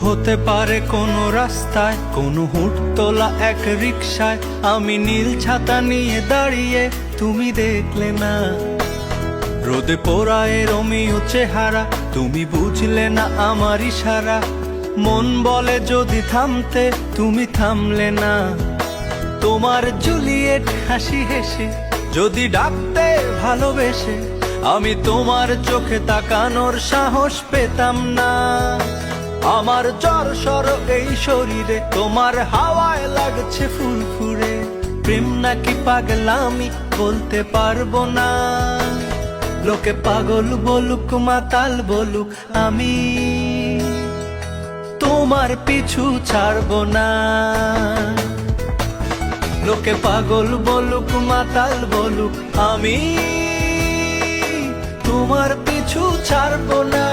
হতে পারে কোনো রাস্তায়, কোনো হুটতোলা এক রিকশায় আমি নীল ছাতা নিয়ে দাঁড়িয়ে, তুমি দেখলে না। রোদে পোড়ায় রোমিও চেহারা, তুমি বুঝলে না আমার ইশারা। মন বলে যদি থামতে, তুমি থামলে না। তোমার জুলিয়েট হাসি হেসে যদি ডাকতে ভালোবেসে, আমি তোমার চোখে তাকানোর সাহস পেতাম না। আমার জ্বর সর এই শরীরে, তোমার হাওয়ায় লাগছে ফুরফুরে। প্রেম নাকি পাগলামি বলতে পারবো না। লোকে পাগল বলুক মাতাল বলুক, আমি তোমার পিছু ছাড়বো না। লোকে পাগল বলুক মাতাল বলুক, আমি তোমার পিছু ছাড়বো না।